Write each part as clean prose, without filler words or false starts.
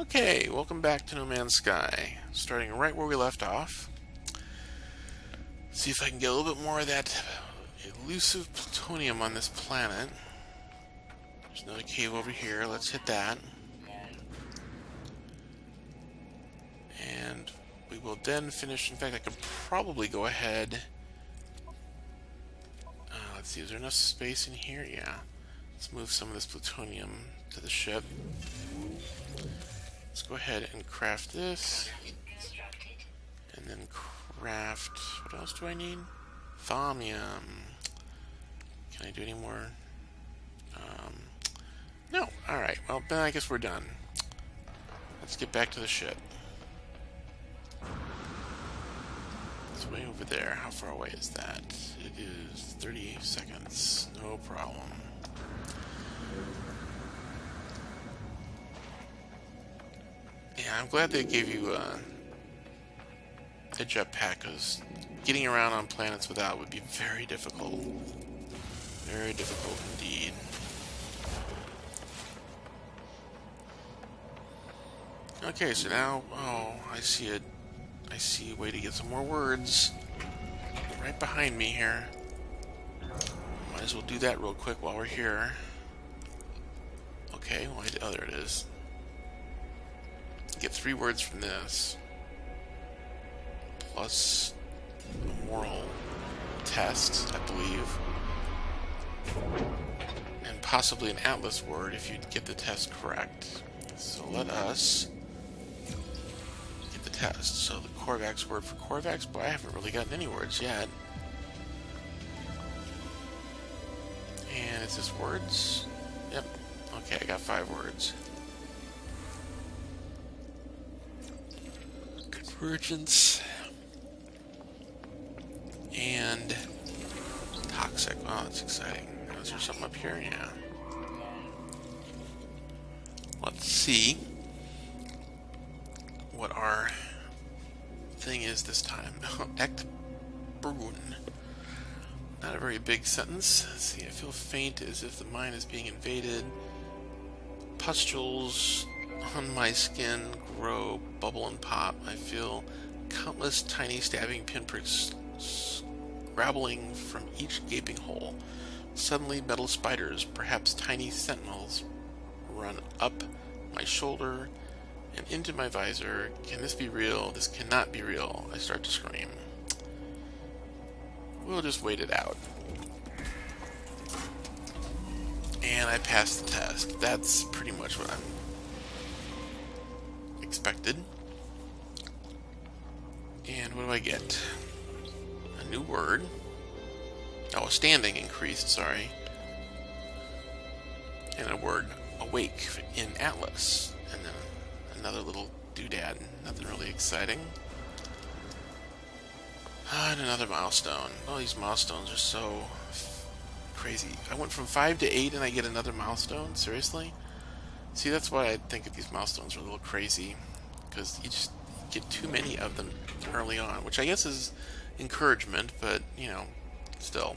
Okay, welcome back to No Man's Sky. Starting right where we left off. See if I can get a little bit more of that elusive plutonium on this planet. There's another cave over here. Let's hit that. And we will then finish. In fact, I could probably go ahead. Let's see, is there enough space in here? Yeah. Let's move some of this plutonium to the ship. Let's go ahead and craft this. And then craft... what else do I need? Thaumium. Can I do any more? No. Alright, well then I guess we're done. Let's get back to the ship. It's way over there. How far away is that? It is 30 seconds. No problem. Yeah, I'm glad they gave you a jetpack, because getting around on planets without would be very difficult. Very difficult indeed. Okay, so now, I see a way to get some more words right behind me here. Might as well do that real quick while we're here. Okay, well, there it is. Get 3 words from this, plus a moral test, I believe, and possibly an atlas word if you get the test correct. So let us get the test. So the Korvax word for Korvax, boy, I haven't really gotten any words yet. And it's just words. Yep. Okay, I got 5 words. Convergence and toxic. Oh, that's exciting. Is there something up here? Yeah. Let's see what our thing is this time. Ep004. Not a very big sentence. Let's see. I feel faint as if the mine is being invaded. Pustules on my skin grow, bubble and pop. I feel countless tiny stabbing pinpricks scrabbling from each gaping hole. Suddenly metal spiders, perhaps tiny sentinels, run up my shoulder and into my visor. Can this be real? This cannot be real. I start to scream. We'll just wait it out. And I passed the test. That's pretty much what I'm expected. And what do I get? A new word. Oh, standing increased, sorry. And a word, awake, in Atlas. And then another little doodad. Nothing really exciting. And another milestone. Oh, these milestones are so crazy. I went from 5 to 8 and I get another milestone? Seriously? See, that's why I think of these milestones are a little crazy, because you just get too many of them early on, which I guess is encouragement, but, you know, still.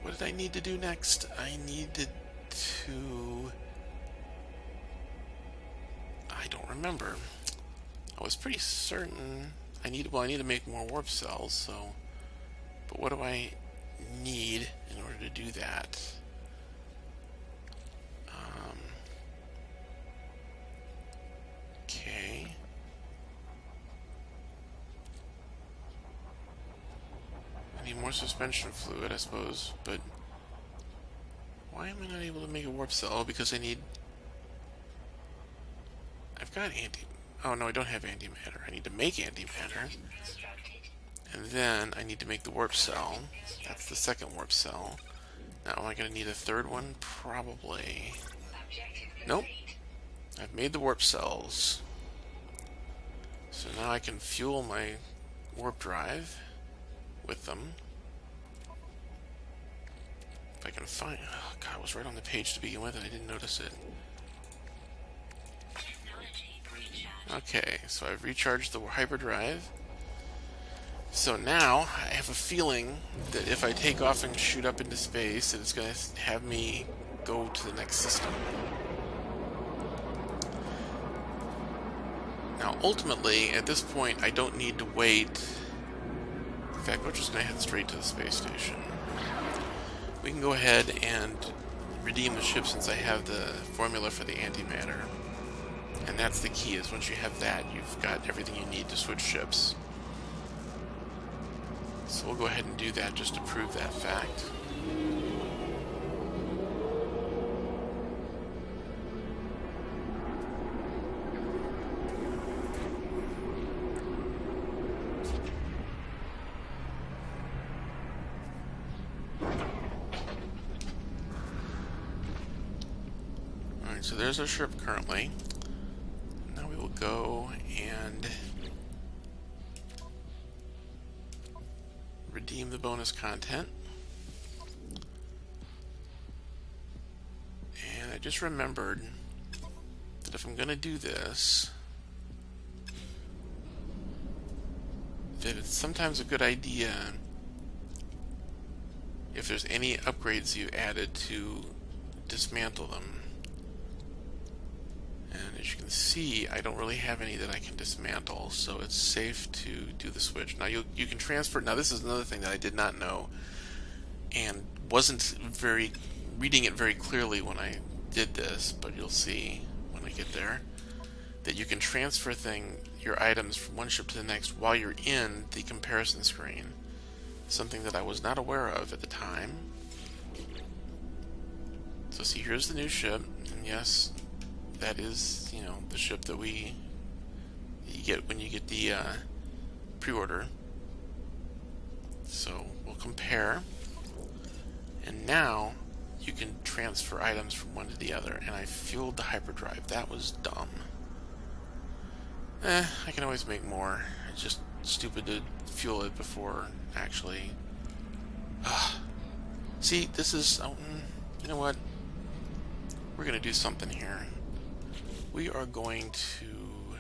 What did I need to do next? I needed to... I don't remember. I was pretty certain I need to make more warp cells, so... But what do I need in order to do that? Okay. I need more suspension fluid, I suppose, but why am I not able to make a warp cell? Oh, because I need... I've got oh no, I don't have antimatter. I need to make antimatter. And then I need to make the warp cell. That's the second warp cell. Now, am I going to need a third one? Probably. Nope. I've made the warp cells. So now I can fuel my warp drive with them. If I can find... Oh god, it was right on the page to begin with and I didn't notice it. Okay, so I've recharged the hyperdrive. So now I have a feeling that if I take off and shoot up into space, that it's going to have me go to the next system. Now, ultimately, at this point, I don't need to wait. In fact, we're just going to head straight to the space station. We can go ahead and redeem the ship since I have the formula for the antimatter. And that's the key, is once you have that, you've got everything you need to switch ships. So we'll go ahead and do that just to prove that fact. Alright, so there's our ship currently. Now we will go and redeem the bonus content. And I just remembered that if I'm going to do this, that it's sometimes a good idea, if there's any upgrades you added, to dismantle them. And as you can see, I don't really have any that I can dismantle, so it's safe to do the switch. Now you can transfer. Now this is another thing that I did not know and wasn't reading it very clearly when I did this, but you'll see when I get there that you can transfer your items from one ship to the next while you're in the comparison screen. Something that I was not aware of at the time. So see, here's the new ship, and yes, that is, the ship that you get when you get the pre-order. So we'll compare, and now you can transfer items from one to the other. And I fueled the hyperdrive. That was dumb. I can always make more. It's just stupid to fuel it before actually. See, this is. You know what? We're gonna do something here. We are going to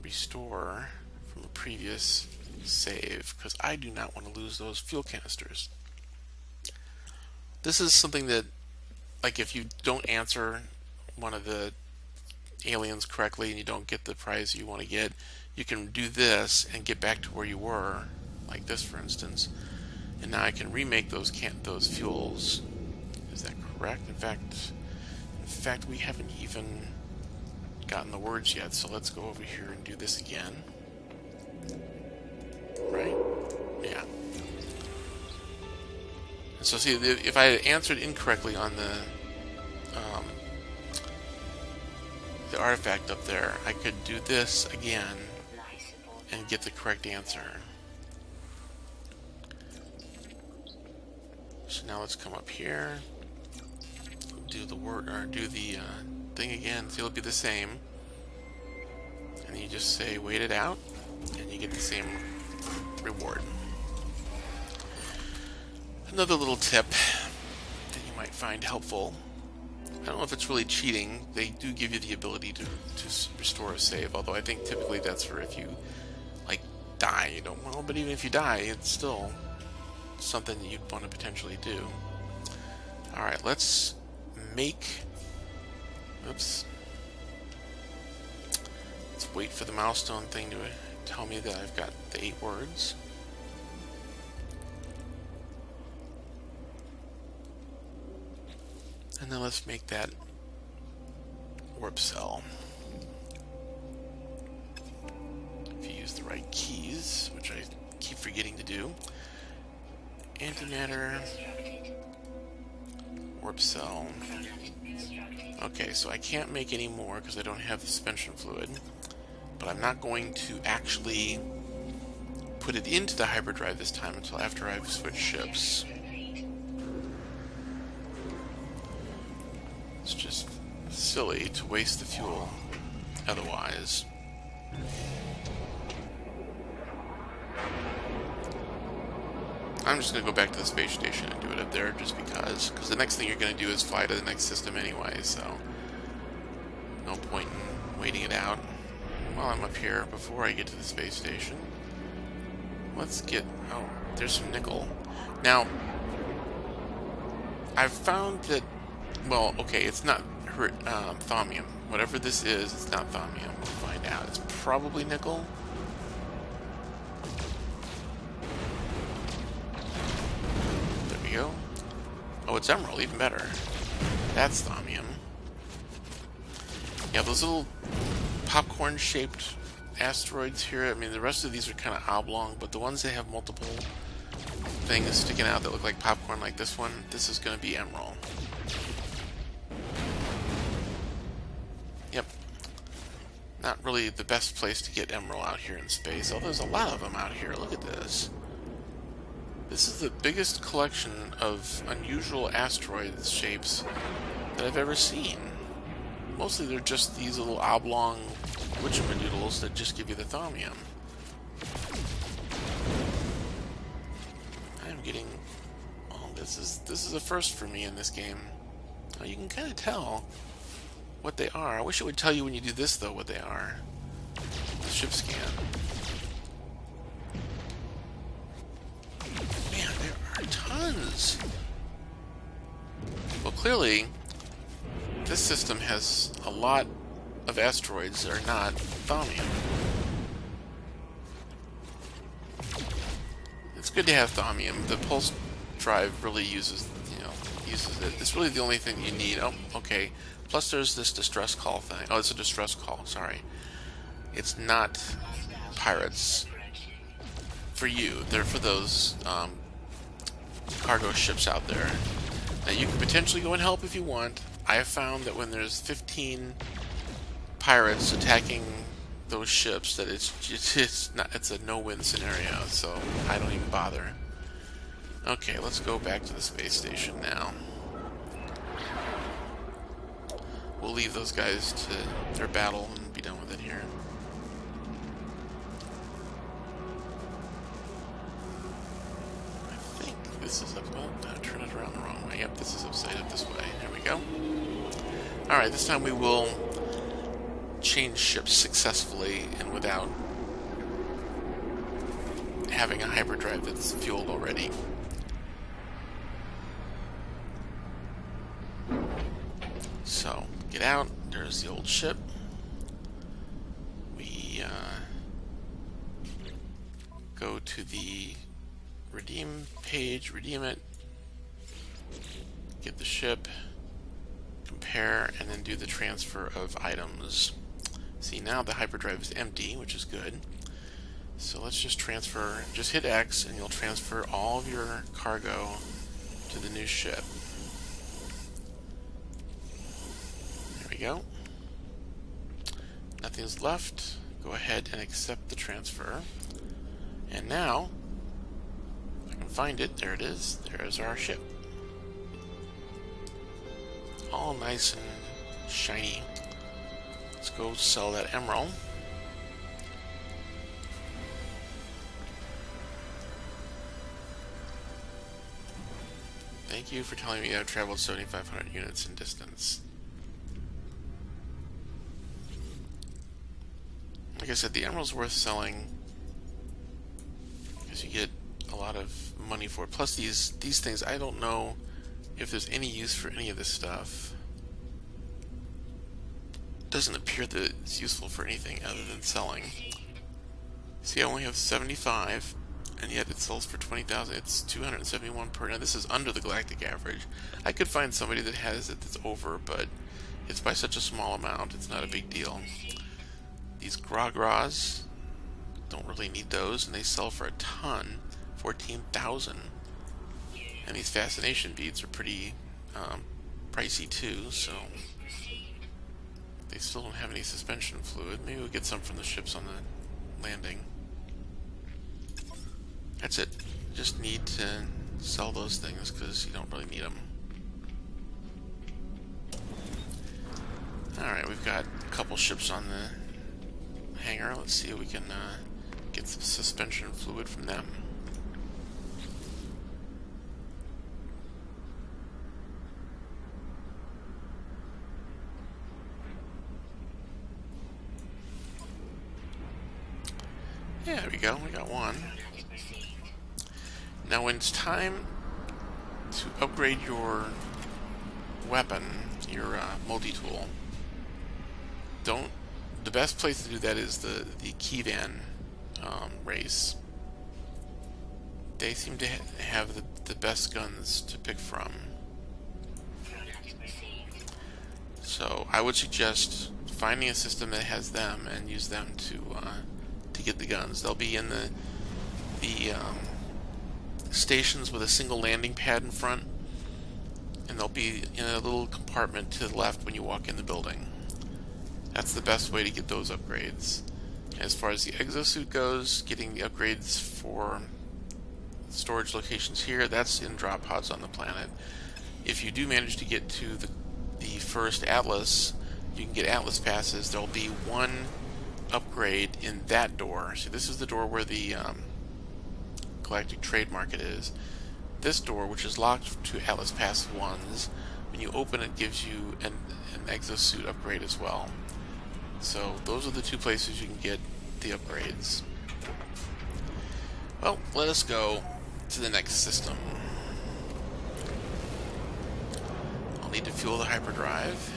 restore from a previous save, because I do not want to lose those fuel canisters. This is something that, like, if you don't answer one of the aliens correctly and you don't get the prize you want to get, you can do this and get back to where you were, like this for instance. And now I can remake those fuels. Is that correct? In fact, we haven't even gotten the words yet, so let's go over here and do this again. Right? Yeah. And so see, if I had answered incorrectly on the artifact up there, I could do this again and get the correct answer. So now let's come up here, do the thing again. So it'll be the same, and you just say wait it out, and you get the same reward. Another little tip that you might find helpful. I don't know if it's really cheating. They do give you the ability to restore a save, although I think typically that's for if you die. You don't. Well, but even if you die, it's still something that you'd want to potentially do. All right, let's make. Oops. Let's wait for the milestone thing to tell me that I've got the 8 words. And then let's make that warp cell. If you use the right keys, which I keep forgetting to do. Antimatter. Warp cell. Okay, so I can't make any more because I don't have the suspension fluid. But I'm not going to actually put it into the hyperdrive this time until after I've switched ships. It's just silly to waste the fuel otherwise. I'm just going to go back to the space station and do it up there just because the next thing you're going to do is fly to the next system anyway, so no point in waiting it out while I'm up here before I get to the space station. Let's get... oh, there's some nickel. Now, I've found that... well, okay, it's not thaumium. Whatever this is, it's not thaumium. We'll find out. It's probably nickel. There we go. Oh, it's emerald. Even better. That's thaumium. Yeah, those little popcorn-shaped asteroids here, I mean, the rest of these are kind of oblong, but the ones that have multiple things sticking out that look like popcorn, like this one, this is going to be emerald. Yep. Not really the best place to get emerald out here in space, although there's a lot of them out here. Look at this. This is the biggest collection of unusual asteroid shapes that I've ever seen. Mostly they're just these little oblong whatchamadoodles that just give you the thaumium. I'm getting... Oh, this is a first for me in this game. Oh, you can kind of tell what they are. I wish it would tell you when you do this, though, what they are. The ship scan. Man, there are tons! Well, clearly, this system has a lot of asteroids that are not thaumium. It's good to have thaumium. The pulse drive really uses it. It's really the only thing you need. Oh, okay. Plus there's this distress call thing. Oh, it's a distress call, sorry. It's not pirates. For you. They're for those cargo ships out there. Now you can potentially go and help if you want. I have found that when there's 15 pirates attacking those ships, that it's a no-win scenario, so I don't even bother. Okay, let's go back to the space station now. We'll leave those guys to their battle and be done with it here. I think this is up. Well, I turn it around the wrong way. Yep, this is upside up this way. There we go. Alright, this time we will change ships successfully and without having a hyperdrive that's fueled already. So, get out. There's the old ship. We go to the redeem page, redeem it, get the ship, compare, and then do the transfer of items. See, now the hyperdrive is empty, which is good. So let's just transfer, just hit X and you'll transfer all of your cargo to the new ship. There we go. Nothing's left. Go ahead and accept the transfer. And now, if I can find it, there it is. There's our ship. All nice and shiny. Let's go sell that emerald. Thank you for telling me I've traveled 7,500 units in distance. Like I said, the emerald's worth selling because you get a lot of money for it. Plus these things, I don't know if there's any use for any of this stuff. Doesn't appear that it's useful for anything other than selling. See, I only have 75, and yet it sells for 20,000. It's 271 per. Now this is under the galactic average. I could find somebody that has it that's over, but it's by such a small amount, it's not a big deal. These Gras, don't really need those, and they sell for a ton, 14,000. And these fascination beads are pretty pricey too, so they still don't have any suspension fluid. Maybe we'll get some from the ships on the landing. That's it. Just need to sell those things because you don't really need them. Alright, we've got a couple ships on the hangar. Let's see if we can get some suspension fluid from them. Yeah, there we go. We got one. Now when it's time to upgrade your weapon, your multi-tool. Don't. The best place to do that is the key van race. They seem to have the best guns to pick from. So I would suggest finding a system that has them and use them to get the guns. They'll be in the stations with a single landing pad in front, and they'll be in a little compartment to the left when you walk in the building. That's the best way to get those upgrades. As far as the exosuit goes, getting the upgrades for storage locations here, that's in drop pods on the planet. If you do manage to get to the first Atlas, you can get Atlas passes. There'll be one upgrade in that door. So this is the door where the Galactic Trade Market is. This door, which is locked to Atlas Pass 1s, when you open it, gives you an exosuit upgrade as well. So those are the two places you can get the upgrades. Well, let us go to the next system. I'll need to fuel the hyperdrive,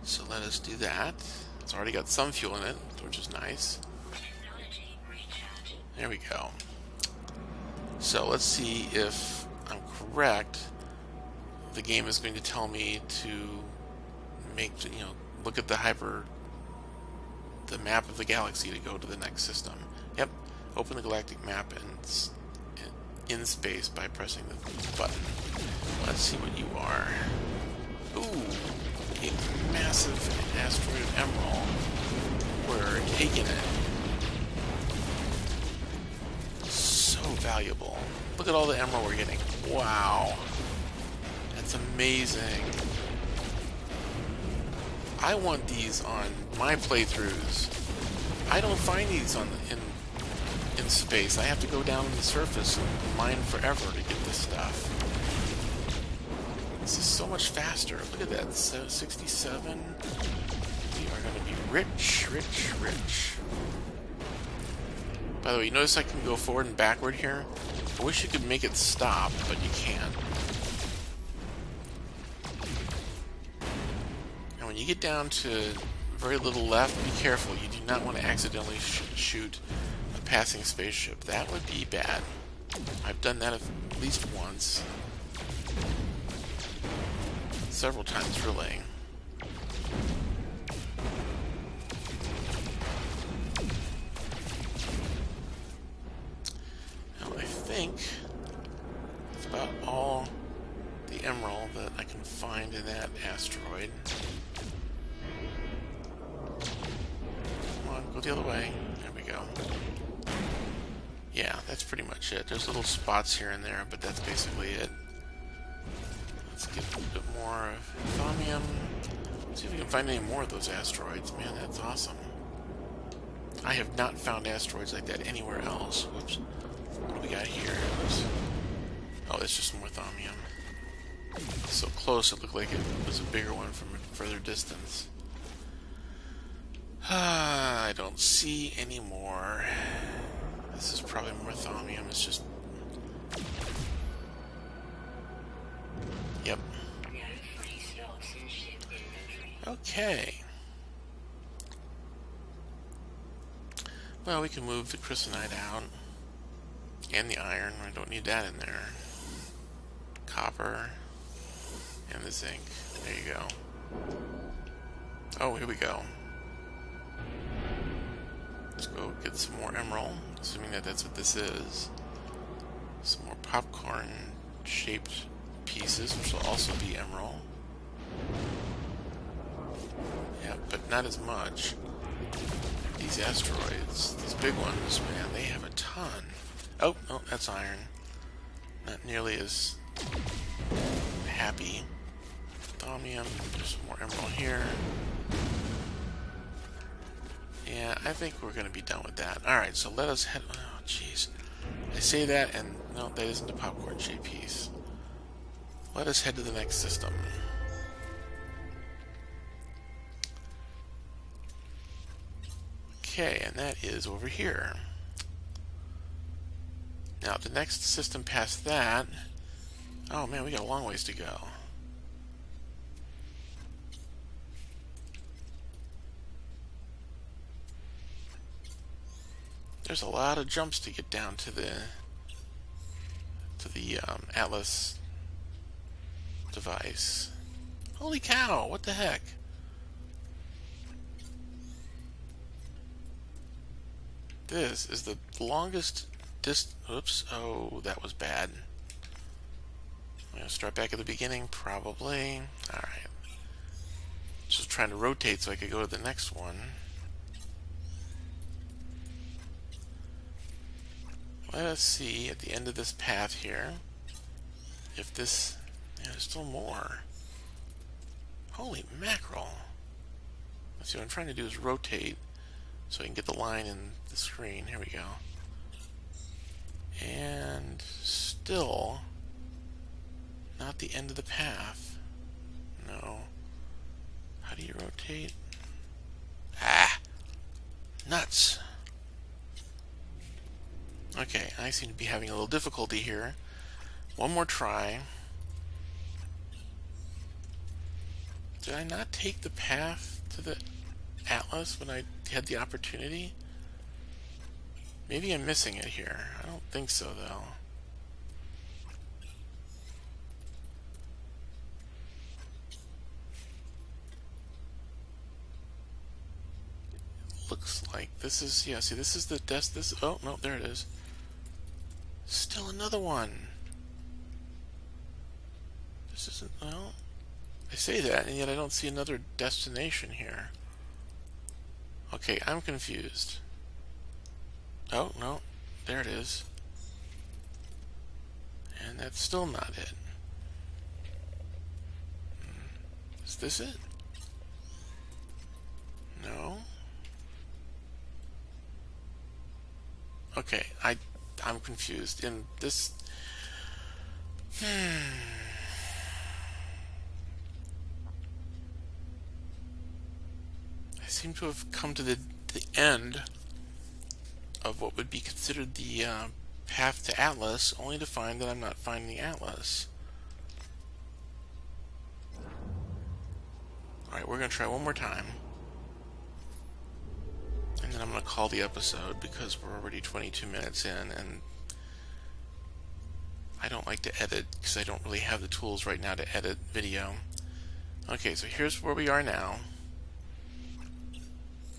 so let us do that. It's already got some fuel in it, which is nice. There we go. So let's see if I'm correct. The game is going to tell me to make, look at the map of the galaxy to go to the next system. Yep, open the galactic map and in space by pressing the button. Let's see what you are. Ooh, a massive asteroid emerald. We're taking it. So valuable. Look at all the emerald we're getting. Wow. That's amazing. I want these on my playthroughs. I don't find these in space. I have to go down on the surface and mine forever to get this stuff. This is so much faster. Look at that. 67. We are going to be rich, rich, rich. By the way, you notice I can go forward and backward here? I wish you could make it stop, but you can't. And when you get down to very little left, be careful. You do not want to accidentally shoot a passing spaceship. That would be bad. I've done that at least once. Several times, really. Now, I think that's about all the emerald that I can find in that asteroid. Come on, go the other way. There we go. Yeah, that's pretty much it. There's little spots here and there, but that's basically it. Let's get a little bit more of thaumium. See if we can find any more of those asteroids. Man, that's awesome. I have not found asteroids like that anywhere else. Whoops. What do we got here? Oh, it's just more thaumium. So close, it looked like it was a bigger one from a further distance. I don't see any more. This is probably more thaumium. It's just... Yep. Okay. Well, we can move the chrysanite out. And the iron. I don't need that in there. Copper. And the zinc. There you go. Oh, here we go. Let's go get some more emerald. Assuming that that's what this is. Some more popcorn-shaped pieces, which will also be emerald. Yeah, but not as much. These asteroids, these big ones, man, they have a ton. Oh, no, that's iron. Not nearly as happy. Thaumium, there's some more emerald here. Yeah, I think we're going to be done with that. Alright, so let us head... Oh, jeez. I say that, and no, that isn't a popcorn-shaped piece. Let us head to the next system. Okay, and that is over here. Now, the next system past that... Oh, man, we got a long ways to go. There's a lot of jumps to get down to the Atlas device. Holy cow, what the heck? This is the longest oops, oh, that was bad. I'm gonna start back at the beginning, probably. Alright. Just trying to rotate so I could go to the next one. Let us see at the end of this path here if this... Yeah, there's still more. Holy mackerel. Let's see, what I'm trying to do is rotate so I can get the line in the screen. Here we go. And still not the end of the path. No. How do you rotate? Ah! Nuts! Okay, I seem to be having a little difficulty here. One more try. Did I not take the path to the Atlas when I had the opportunity? Maybe I'm missing it here. I don't think so, though. Looks like this is, yeah, see, this is the oh, no, there it is. Still another one. This isn't, well, I say that, and yet I don't see another destination here. Okay, I'm confused. Oh, no, there it is. And that's still not it. Is this it? No. Okay, I'm confused. In this... I seem to have come to the end of what would be considered the path to Atlas, only to find that I'm not finding the Atlas. Alright, we're going to try one more time. And then I'm going to call the episode because we're already 22 minutes in, and I don't like to edit because I don't really have the tools right now to edit video. Okay, so here's where we are now.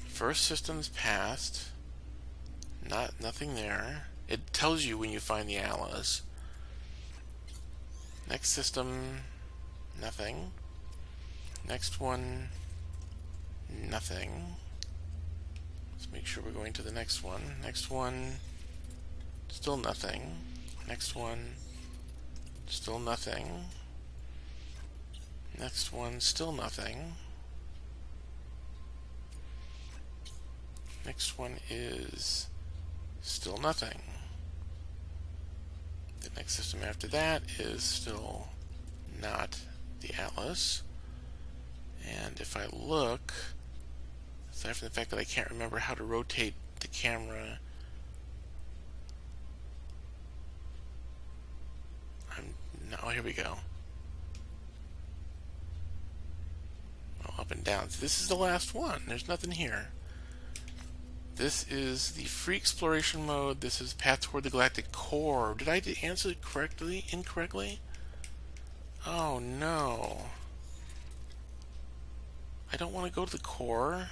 First system's passed. Nothing there. It tells you when you find the Atlas. Next system, nothing. Next one, nothing. Let's make sure we're going to the next one. Next one, still nothing. Next one, still nothing. Next one, still nothing. Next one is still nothing. The next system after that is still not the Atlas. And if I look, aside from the fact that I can't remember how to rotate the camera, oh, here we go. Oh, up and down. So this is the last one. There's nothing here. This is the free exploration mode. This is path toward the galactic core. Did I answer it correctly? Incorrectly? Oh no. I don't want to go to the core.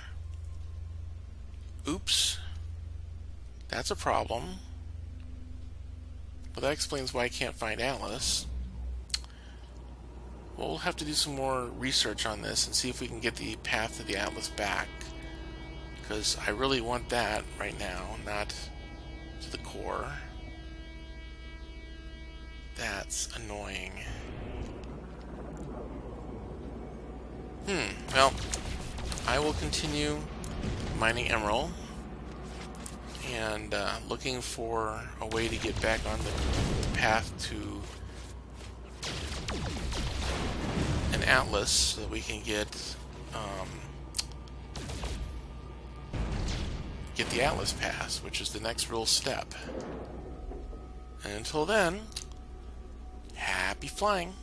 Oops. That's a problem. Well, that explains why I can't find Atlas. Well, we'll have to do some more research on this and see if we can get the path to the Atlas back. Because I really want that right now, not to the core. That's annoying. Well, I will continue mining emerald and looking for a way to get back on the path to an Atlas so that we can get the Atlas pass, which is the next real step. And until then, happy flying.